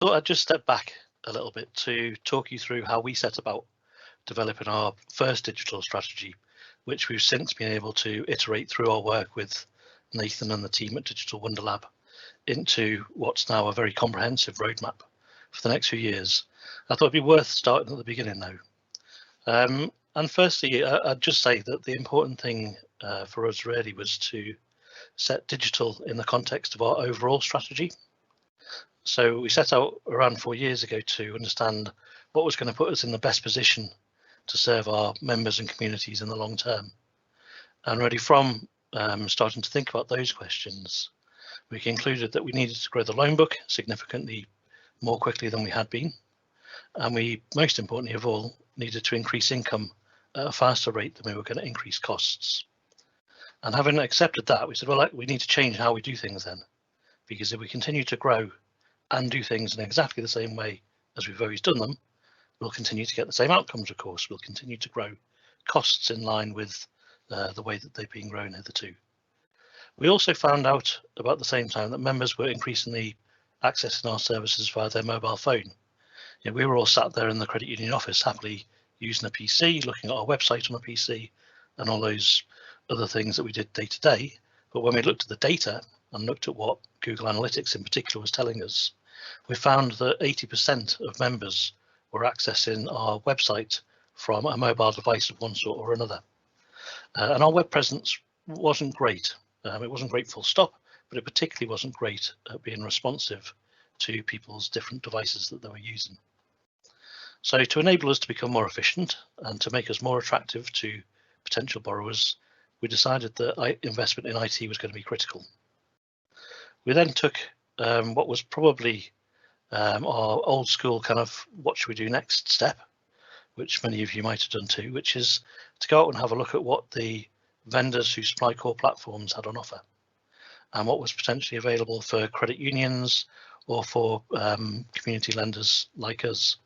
So I'd just step back a little bit to talk you through how we set about developing our first digital strategy, which we've since been able to iterate through our work with Nathan and the team at Digital Wonderlab into what's now a very comprehensive roadmap for the next few years. I thought it'd be worth starting at the beginning now. And firstly, I'd just say that the important thing for us really was to set digital in the context of our overall strategy. So we set out around 4 years ago to understand what was going to put us in the best position to serve our members and communities in the long term. And really from starting to think about those questions, we concluded that we needed to grow the loan book significantly more quickly than we had been. And we, most importantly of all, needed to increase income at a faster rate than we were going to increase costs. And having accepted that, we said, well, we need to change how we do things then, because if we continue to grow and do things in exactly the same way as we've always done them, we'll continue to get the same outcomes, of course. We'll continue to grow costs in line with the way that they've been grown hitherto. We also found out about the same time that members were increasingly accessing our services via their mobile phone. You know, we were all sat there in the credit union office happily using a PC, looking at our website on a PC and all those other things that we did day to day. But when we looked at the data and looked at what Google Analytics in particular was telling us, we found that 80% of members were accessing our website from a mobile device of one sort or another. And our web presence wasn't great. It wasn't great full stop, but it particularly wasn't great at being responsive to people's different devices that they were using. So to enable us to become more efficient and to make us more attractive to potential borrowers, we decided that investment in IT was going to be critical. We then took what was probably our old school kind of what should we do next step, which many of you might have done too, which is to go out and have a look at what the vendors who supply core platforms had on offer and what was potentially available for credit unions or for community lenders like us.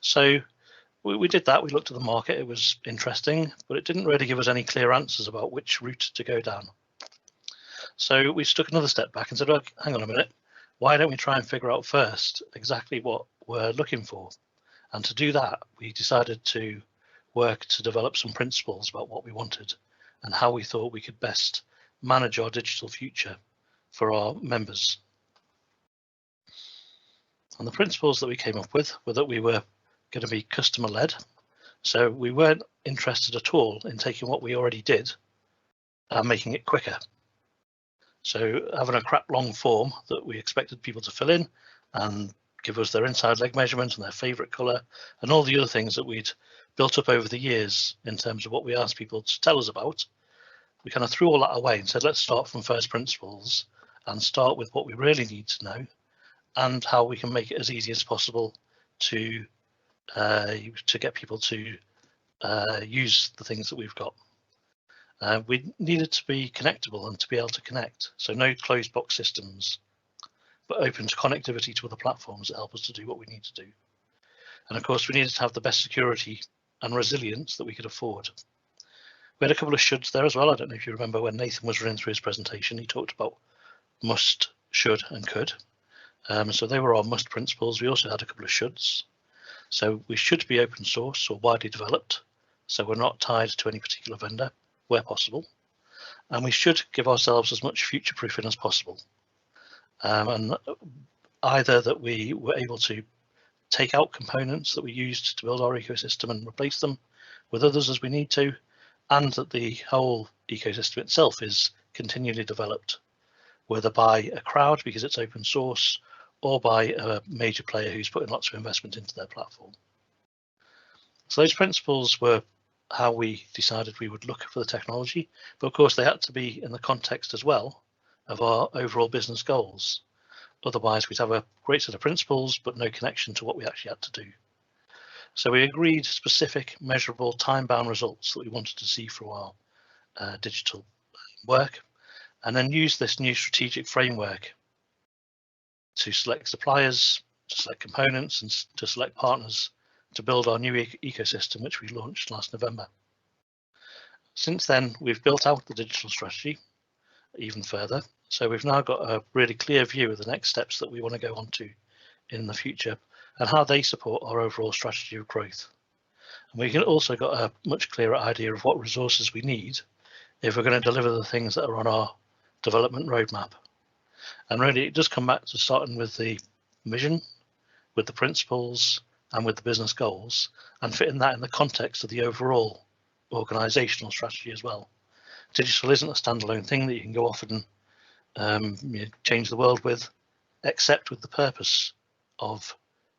So we did that. We looked at the market. It was interesting, but it didn't really give us any clear answers about which route to go down. So we took another step back and said, well, hang on a minute, why don't we try and figure out first exactly what we're looking for? And to do that, we decided to work to develop some principles about what we wanted and how we thought we could best manage our digital future for our members. And the principles that we came up with were that we were going to be customer led. So we weren't interested at all in taking what we already did and making it quicker. So having a crap long form that we expected people to fill in and give us their inside leg measurement and their favorite color and all the other things that we'd built up over the years in terms of what we asked people to tell us about, we kind of threw all that away and said, let's start from first principles and start with what we really need to know and how we can make it as easy as possible to get people to use the things that we've got. We needed to be connectable and to be able to connect. So no closed box systems, but open to connectivity to other platforms that help us to do what we need to do. And of course, we needed to have the best security and resilience that we could afford. We had a couple of shoulds there as well. I don't know if you remember when Nathan was running through his presentation, he talked about must, should, and could. So they were our must principles. We also had a couple of shoulds. So we should be open source or widely developed. So we're not tied to any particular vendor where possible. And we should give ourselves as much future proofing as possible. And either that we were able to take out components that we used to build our ecosystem and replace them with others as we need to, and that the whole ecosystem itself is continually developed, whether by a crowd because it's open source or by a major player who's putting lots of investment into their platform. So those principles were how we decided we would look for the technology, but of course they had to be in the context as well of our overall business goals. Otherwise we'd have a great set of principles but no connection to what we actually had to do. So we agreed specific, measurable, time-bound results that we wanted to see from our digital work, and then use this new strategic framework to select suppliers, to select components, and to select partners to build our new ecosystem, which we launched last November. Since then, we've built out the digital strategy even further. So we've now got a really clear view of the next steps that we want to go on to in the future and how they support our overall strategy of growth. And we can also got a much clearer idea of what resources we need if we're going to deliver the things that are on our development roadmap. And really, it does come back to starting with the vision, with the principles, and with the business goals, and fitting that in the context of the overall organizational strategy as well. Digital isn't a standalone thing that you can go off and change the world with, except with the purpose of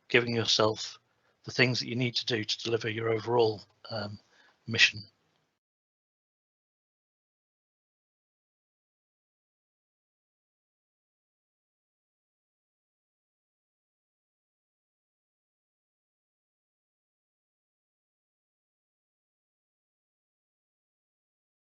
giving yourself the things that you need to do to deliver your overall mission.